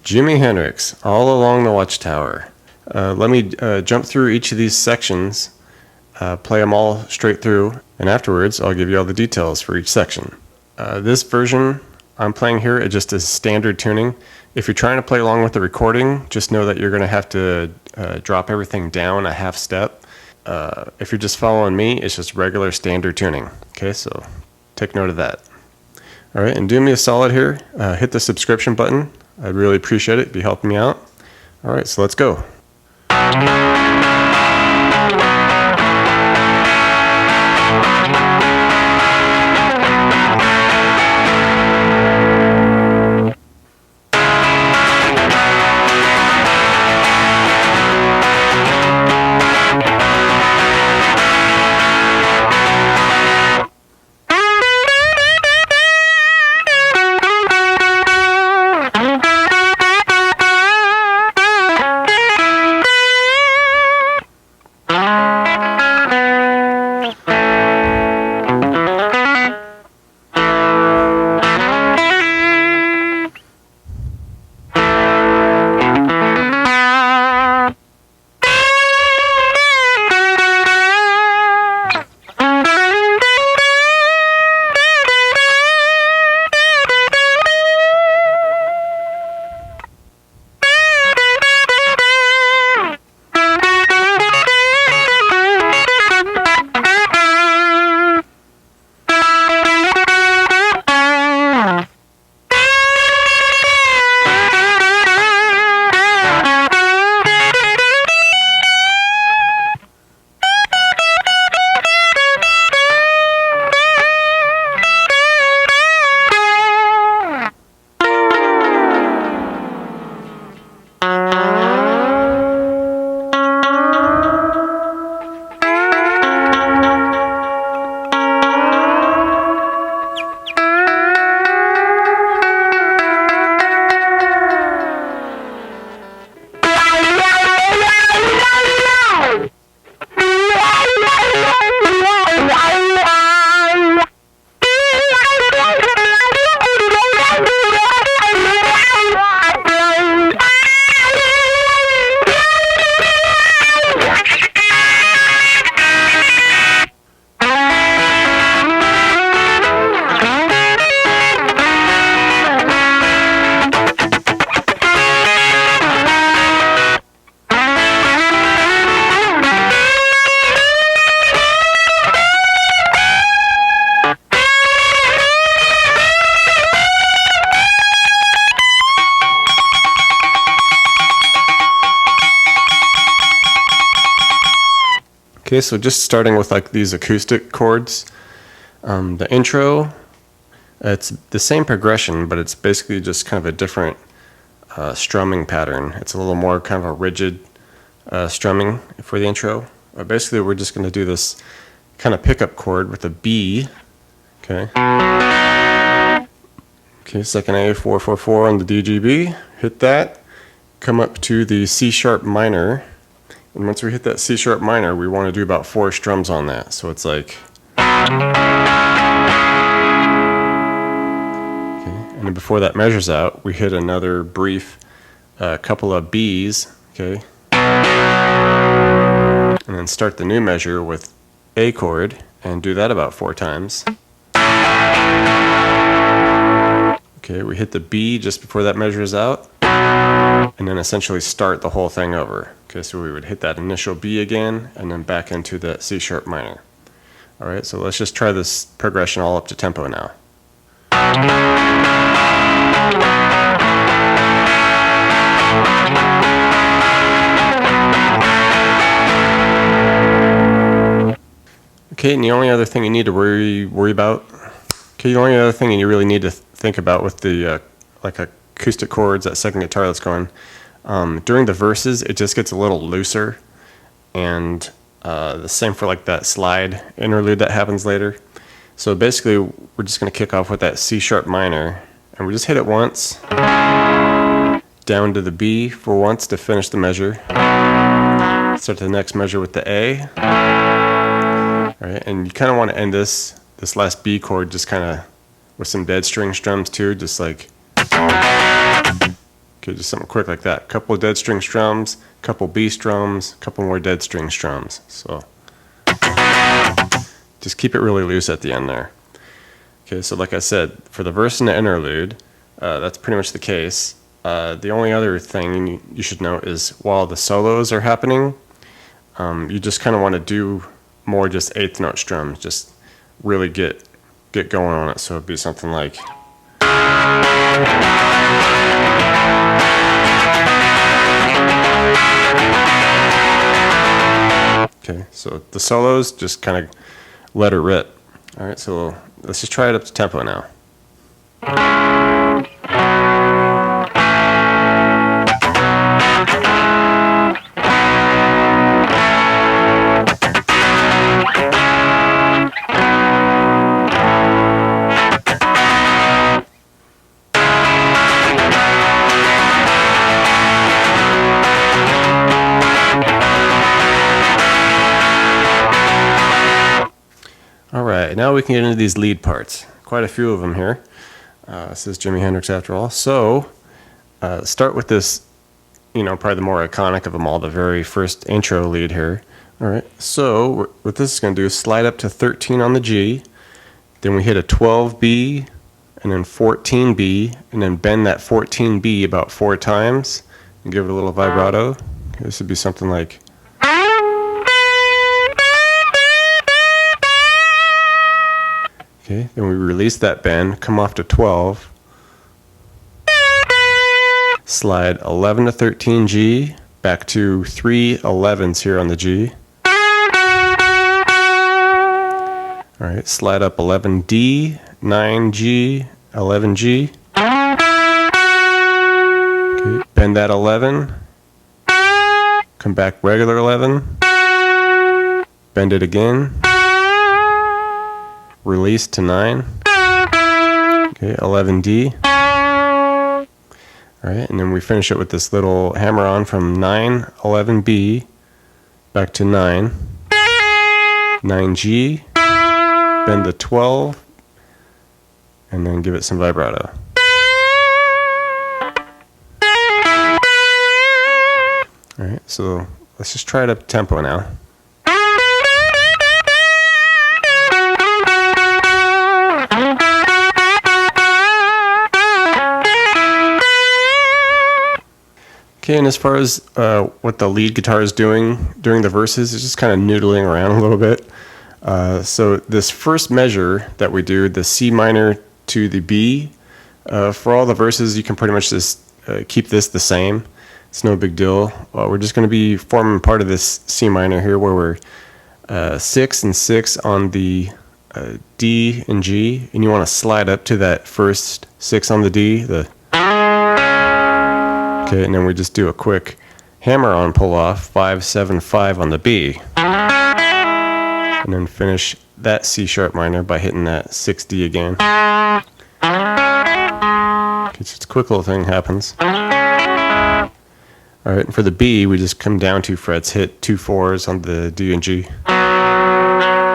Jimi Hendrix, All Along the Watchtower. Let me jump through each of these sections, play them all straight through, and afterwards I'll give you all the details for each section. This version I'm playing here is just a standard tuning. If you're trying to play along with the recording, just know that you're going to have to drop everything down a half step. If you're just following me, it's just regular standard tuning. Okay, so take note of that. All right, and do me a solid here. Hit the subscription button. I'd really appreciate it. It'd be helping me out. All right, so let's go. Okay, so just starting with like these acoustic chords. The intro, it's the same progression, but it's basically just kind of a different strumming pattern. It's a little more kind of a rigid strumming for the intro. Basically, we're just going to do this kind of pickup chord with a B. Okay. Okay, second A, 4/4/4 on the DGB. Hit that. Come up to the C sharp minor. And once we hit that C sharp minor, we want to do about 4 strums on that. So it's like, okay. And then before that measures out, we hit another brief couple of B's, okay. And then start the new measure with A chord and do that about 4 times. Okay, we hit the B just before that measures out, and then essentially start the whole thing over. Okay, so we would hit that initial B again, and then back into the C sharp minor. All right, so let's just try this progression all up to tempo now. Okay, and the only other thing you need to worry about, okay, the only other thing you really need to think about with the like acoustic chords, that second guitar that's going, during the verses, it just gets a little looser, and the same for like that slide interlude that happens later. So basically, we're just going to kick off with that C sharp minor, and we just hit it once, down to the B for once to finish the measure, start the next measure with the A. All right, and you kind of want to end this last B chord just kind of with some dead string strums too, just like. Okay, just something quick like that. Couple of dead string strums, couple B strums, couple more dead string strums. So just keep it really loose at the end there. Okay, so like I said, for the verse and the interlude, that's pretty much the case. The only other thing you should note is while the solos are happening, you just kind of want to do more just eighth note strums. Just really get going on it. So it'd be something like. Okay, so the solos, just kind of let it rip. All right, so let's just try it up to tempo now. Alright, now we can get into these lead parts. Quite a few of them here. This is Jimi Hendrix after all. So, start with this, probably the more iconic of them all, the very first intro lead here. Alright, so what this is going to do is slide up to 13 on the G, then we hit a 12B, and then 14B, and then bend that 14B about 4 times, and give it a little vibrato. Okay, this would be something like. Okay, then we release that bend, come off to 12, slide 11 to 13 G, back to 3 11s here on the G. Alright, slide up 11D, 9G, 11G. Okay, bend that 11, come back regular 11, bend it again. Release to 9. Okay, 11D. Alright, and then we finish it with this little hammer on from 9, 11B, back to 9, 9G, bend the 12, and then give it some vibrato. Alright, so let's just try it up tempo now. Okay, and as far as what the lead guitar is doing during the verses, it's just kind of noodling around a little bit. So this first measure that we do, the C minor to the B, for all the verses you can pretty much just keep this the same. It's no big deal. We're just going to be forming part of this C minor here where we're 6 and 6 on the D and G, and you want to slide up to that first 6 on the D, okay, and then we just do a quick hammer on pull off, 5, 7, 5 on the B. And then finish that C sharp minor by hitting that 6D again. Okay, just a quick little thing happens. Alright, and for the B, we just come down 2 frets, hit 2 4s on the D and G.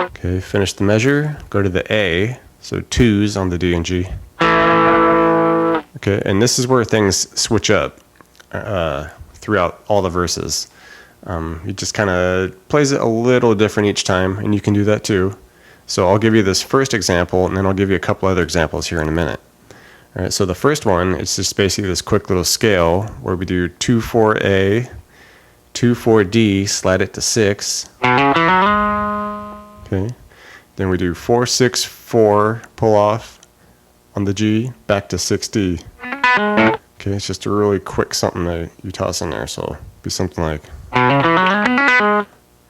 Okay, finish the measure, go to the A, so 2s on the D and G. Okay, and this is where things switch up. Throughout all the verses. It just kind of plays it a little different each time, and you can do that too. So I'll give you this first example, and then I'll give you a couple other examples here in a minute. Alright, so the first one, it's just basically this quick little scale where we do 2-4-A, 2-4-D, slide it to 6. Okay, then we do 4-6-4, pull off on the G, back to 6D. Okay, it's just a really quick something that you toss in there, so it'll be something like.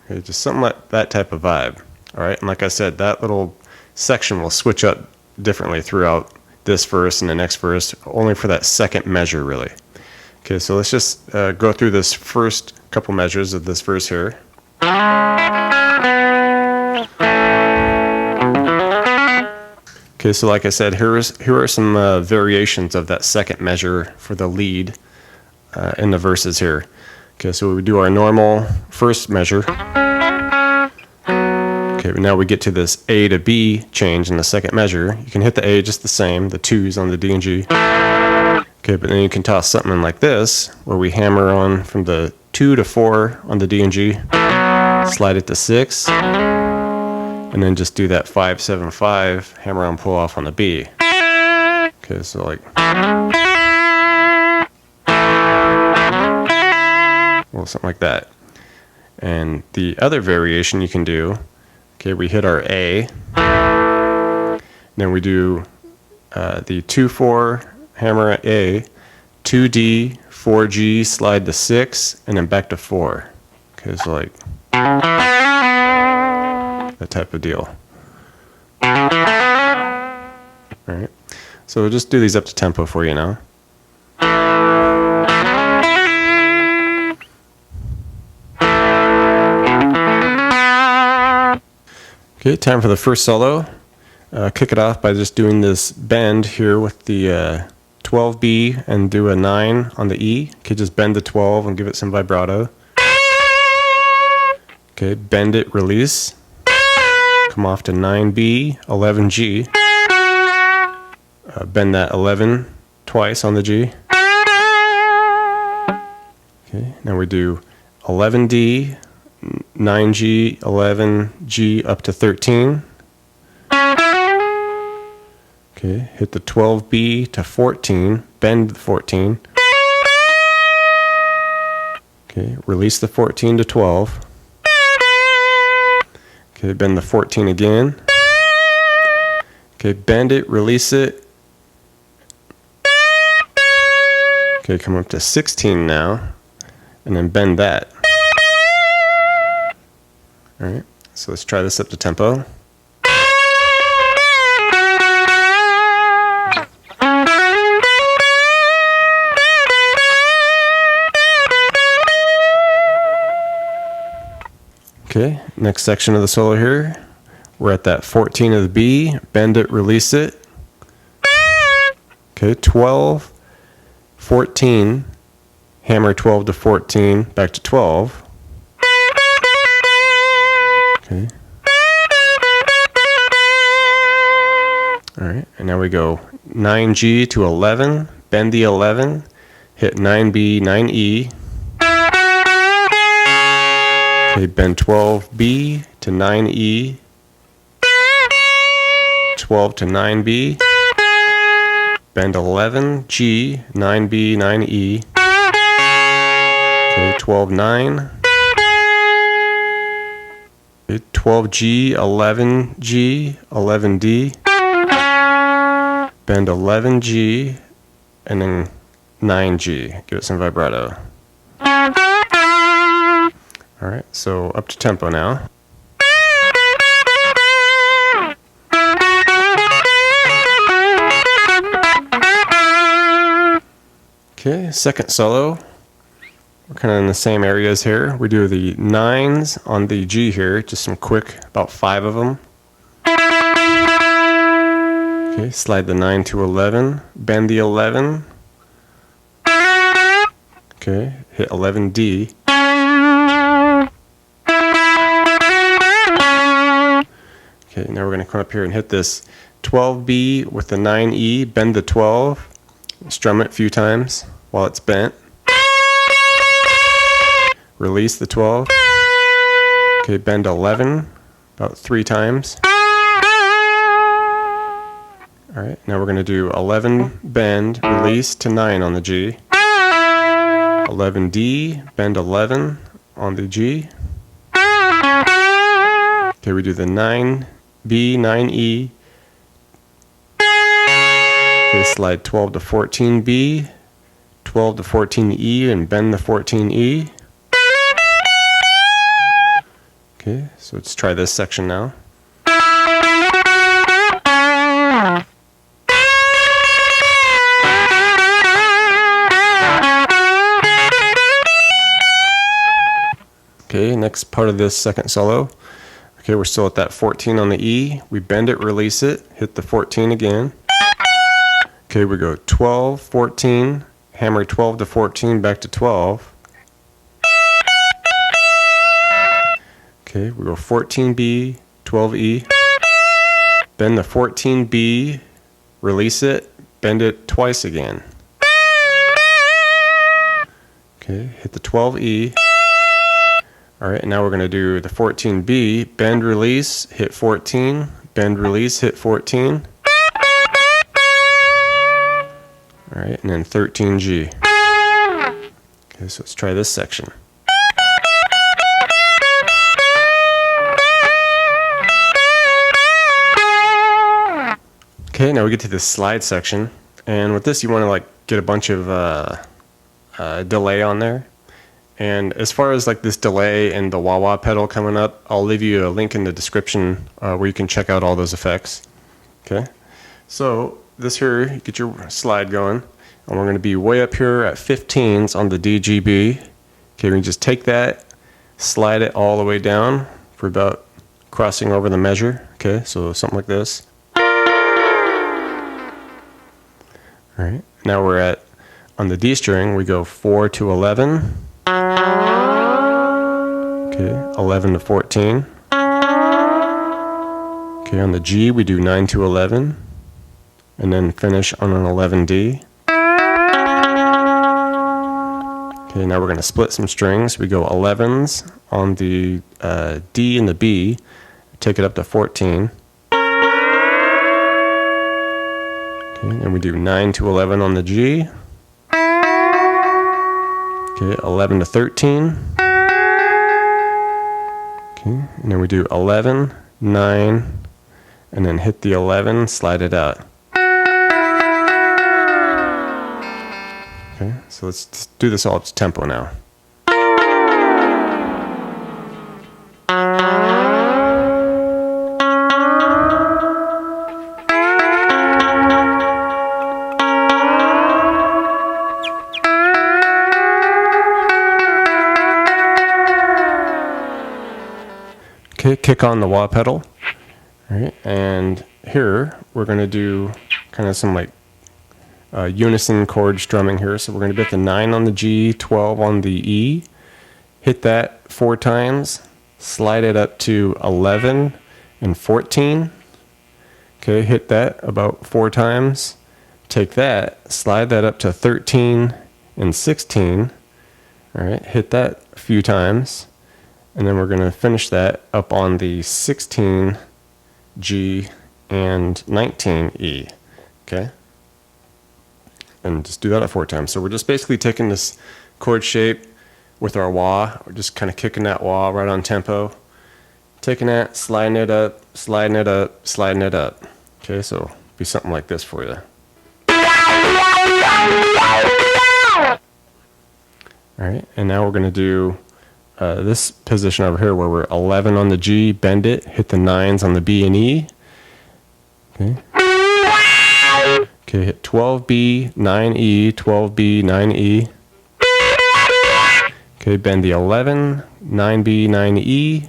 Okay, just something like that type of vibe. Alright, and like I said, that little section will switch up differently throughout this verse and the next verse, only for that second measure, really. Okay, so let's just go through this first couple measures of this verse here. Okay, so like I said, here are some variations of that second measure for the lead in the verses here. Okay, so we do our normal first measure. Okay, now we get to this A to B change in the second measure. You can hit the A just the same, the 2s on the D and G. Okay, but then you can toss something in like this, where we hammer on from the 2 to 4 on the D and G, slide it to 6, and then just do that 5, 7, 5, hammer on, pull off on the B. Okay, so like, well, something like that. And the other variation you can do, okay, we hit our A, then we do the 2, 4, hammer at A, 2D, 4G, slide to 6, and then back to 4. Okay, so like that type of deal. Alright, so we'll just do these up to tempo for you now. Okay, time for the first solo. Kick it off by just doing this bend here with the 12B and do a 9 on the E. Okay, just bend the 12 and give it some vibrato. Okay, bend it, release. Come off to 9B, 11G. Bend that 11 twice on the G. Okay, now we do 11D, 9G, 11G up to 13. Okay, hit the 12B to 14, bend the 14. Okay, release the 14 to 12. Okay, bend the 14 again. Okay, bend it, release it. Okay, come up to 16 now, and then bend that. Alright, so let's try this up to tempo. Okay, next section of the solo here. We're at that 14 of the B, bend it, release it. Okay, 12, 14, hammer 12 to 14, back to 12. Okay. Alright, and now we go 9G to 11, bend the 11, hit 9B, 9E. Okay, bend 12B to 9E, 12 to 9B, bend 11G, 9B, 9E, okay, 12, 9, okay, 12G, 11G, 11D, bend 11G, and then 9G, give it some vibrato. Alright, so up to tempo now. Okay, second solo. We're kind of in the same areas here. We do the 9s on the G here, just some quick, about 5 of them. Okay, slide the 9 to 11, bend the 11. Okay, hit 11D. Okay, now we're going to come up here and hit this 12B with the 9E, bend the 12, strum it a few times while it's bent. Release the 12. Okay, bend 11 about 3 times. Alright, now we're going to do 11, bend, release to 9 on the G. 11D, bend 11 on the G. Okay, we do the 9B, 9E. Okay, slide 12 to 14B, 12 to 14E, and bend the 14E. Okay, so let's try this section now. Okay, next part of this second solo. Okay, we're still at that 14 on the E. We bend it, release it, hit the 14 again. Okay, we go 12, 14, hammer 12 to 14, back to 12. Okay, we go 14B, 12E, bend the 14B, release it, bend it twice again. Okay, hit the 12E. All right, and now we're going to do the 14B, bend, release, hit 14, bend, release, hit 14. All right, and then 13G. Okay, so let's try this section. Okay, now we get to this slide section, and with this you want to like get a bunch of delay on there. And as far as like this delay and the wah-wah pedal coming up, I'll leave you a link in the description where you can check out all those effects. Okay, so this here, you get your slide going, and we're going to be way up here at 15s on the DGB. Okay, we can just take that, slide it all the way down for about crossing over the measure. Okay, so something like this. All right, now we're at, on the D string, we go 4 to 11. Okay, 11 to 14. Okay, on the G, we do 9 to 11. And then finish on an 11D. Okay, now we're going to split some strings. We go 11s on the D and the B, take it up to 14. Okay, and we do 9 to 11 on the G. Okay, 11 to 13. Okay, and then we do 11, 9, and then hit the 11, slide it out. Okay, so let's do this all to tempo now. Okay, kick on the wah pedal. All right, and here we're going to do kind of some like unison chord strumming here. So we're going to be at the 9 on the G, 12 on the E, hit that 4 times, slide it up to 11 and 14. Okay, hit that about 4 times, take that, slide that up to 13 and 16. All right, hit that a few times. And then we're going to finish that up on the 16, G, and 19E. Okay? And just do that at 4 times. So we're just basically taking this chord shape with our wah. We're just kind of kicking that wah right on tempo. Taking that, sliding it up, sliding it up, sliding it up. Okay, so it'll be something like this for you. Alright, and now we're going to do this position over here where we're 11 on the G, bend it, hit the 9s on the B and E. Okay. Okay, hit 12B, 9E, 12B, 9E. Okay, bend the 11, 9B, 9E,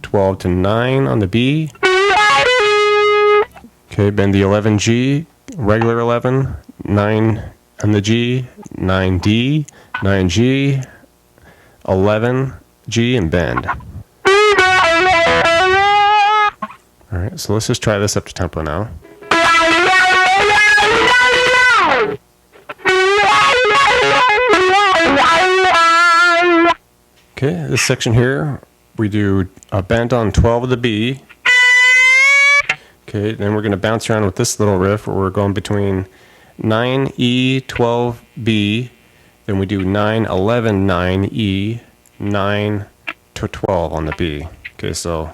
12 to 9 on the B. Okay, bend the 11G, regular 11, 9 on the G, 9D, 9G, 11, G, and bend. Alright, so let's just try this up to tempo now. Okay, this section here, we do a bend on 12 of the B. Okay, then we're going to bounce around with this little riff where we're going between 9E, 12B, then we do 9, 11, 9E, 9 to 12 on the B. Okay, so.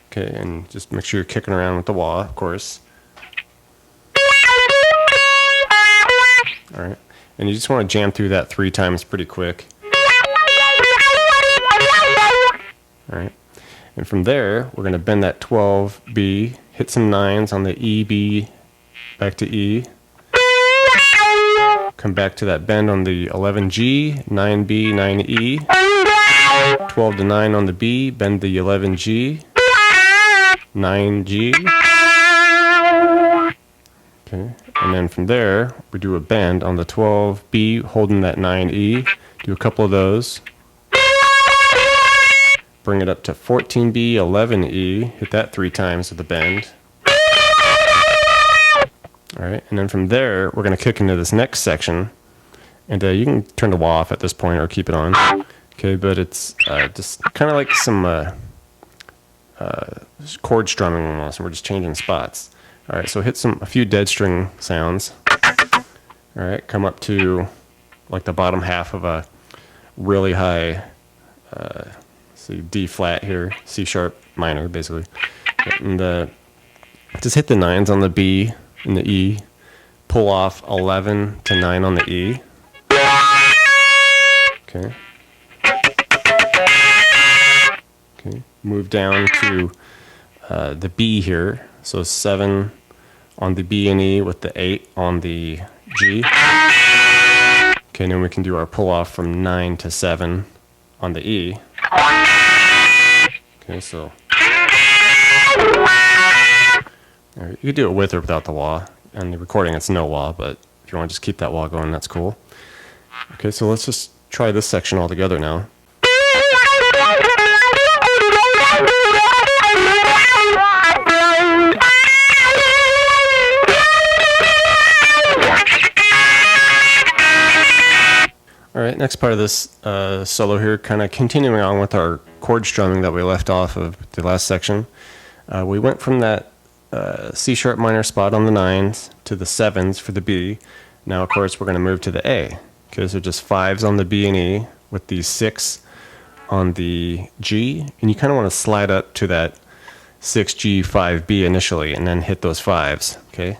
Okay, and just make sure you're kicking around with the wah, of course. Alright, and you just want to jam through that 3 times pretty quick. Alright, and from there, we're going to bend that 12B, hit some 9s on the E, B, back to E. Come back to that bend on the 11G, 9B, 9E. 12 to 9 on the B, bend the 11G, 9G. Okay, and then from there, we do a bend on the 12B, holding that 9E. Do a couple of those. Bring it up to 14B, 11E. Hit that 3 times with the bend. All right, and then from there, we're going to kick into this next section. And you can turn the wah off at this point or keep it on. Okay, but it's just kind of like some chord strumming almost, and we're just changing spots. All right, so hit a few dead string sounds. All right, come up to like the bottom half of a really high, see D flat here, C sharp minor basically. And just hit the 9s on the B and the E, pull off 11 to 9 on the E. Okay. Okay. Move down to the B here. So 7 on the B and E with the 8 on the G. Okay, and then we can do our pull off from 9 to 7 on the E. Okay, so you could do it with or without the wah. On the recording, it's no wah, but if you want to just keep that wah going, that's cool. Okay, so let's just try this section all together now. All right, next part of this solo here, kind of continuing on with our chord strumming that we left off of the last section. We went from that C sharp minor spot on the 9s to the 7s for the B. Now, of course, we're going to move to the A. Okay, so just 5s on the B and E with the 6 on the G, and you kind of want to slide up to that 6G, 5B initially, and then hit those 5s. Okay.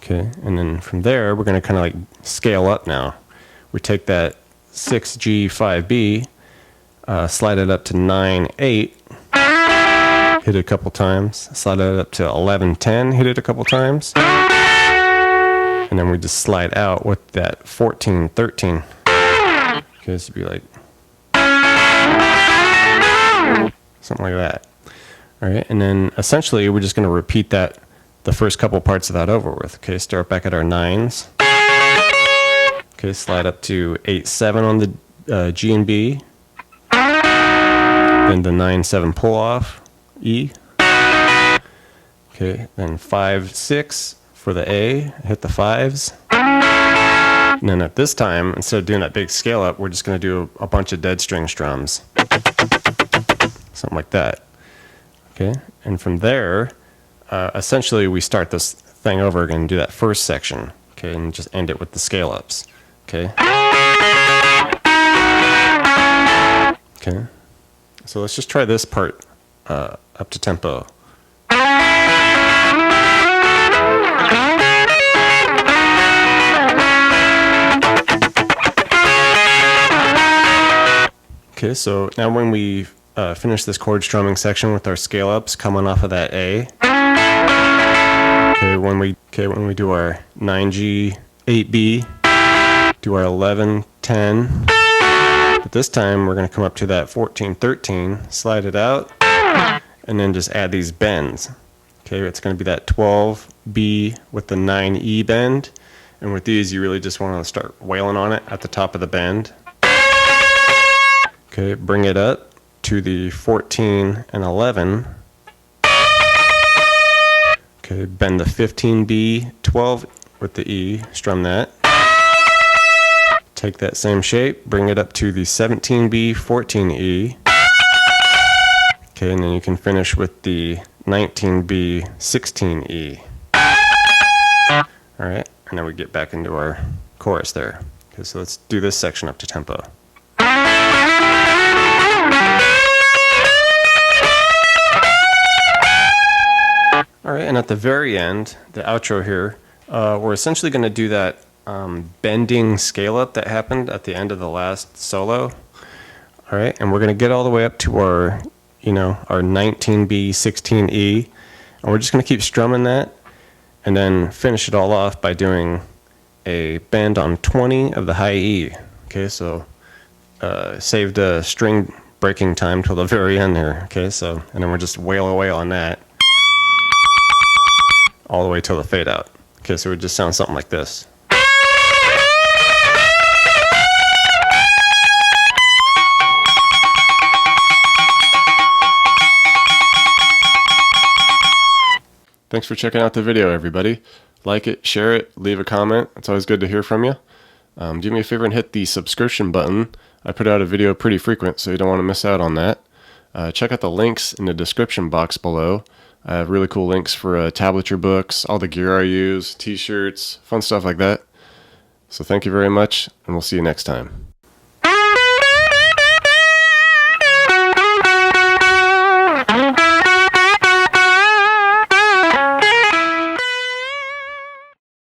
Okay, and then from there, we're going to kind of like scale up now. We take that 6G, 5B, slide it up to 9, 8, hit it a couple times, slide it up to 11, 10, hit it a couple times, and then we just slide out with that 14, 13. Okay, this would be like something like that. All right, and then essentially we're just going to repeat that, the first couple parts of that over with. Okay, start back at our 9s. Okay, slide up to 8, 7 on the G and B. Then the 9, 7 pull off, E. Okay, then 5, 6 for the A, hit the 5s. And then at this time, instead of doing that big scale up, we're just going to do a bunch of dead string strums. Something like that. Okay, and from there, essentially we start this thing over again and do that first section. Okay, and just end it with the scale ups. Okay. Okay. So let's just try this part up to tempo. Okay, so now when we finish this chord strumming section with our scale ups coming off of that A. Okay, when we do our 9G, 8B, do our 11, 10. But this time we're going to come up to that 14, 13, slide it out, and then just add these bends. Okay, it's going to be that 12B with the 9E bend. And with these, you really just want to start wailing on it at the top of the bend. Okay, bring it up to the 14 and 11. Okay, bend the 15B, 12 with the E, strum that. Take that same shape, bring it up to the 17B, 14E. Okay, and then you can finish with the 19B, 16E. Alright, and then we get back into our chorus there. Okay, so let's do this section up to tempo. Alright, and at the very end, the outro here, we're essentially going to do that bending scale up that happened at the end of the last solo. Alright, and we're going to get all the way up to our, our 19B, 16E, and we're just going to keep strumming that, and then finish it all off by doing a bend on 20 of the high E. Okay, so saved a string breaking time till the very end there. Okay, so, and then we'll just wail away on that all the way till the fade out. Okay, so it would just sound something like this. Thanks for checking out the video, everybody. Like it, share it, leave a comment. It's always good to hear from you. Do me a favor and hit the subscription button. I put out a video pretty frequent, so you don't want to miss out on that. Check out the links in the description box below. I have really cool links for tablature books, all the gear I use, t-shirts, fun stuff like that. So thank you very much, and we'll see you next time.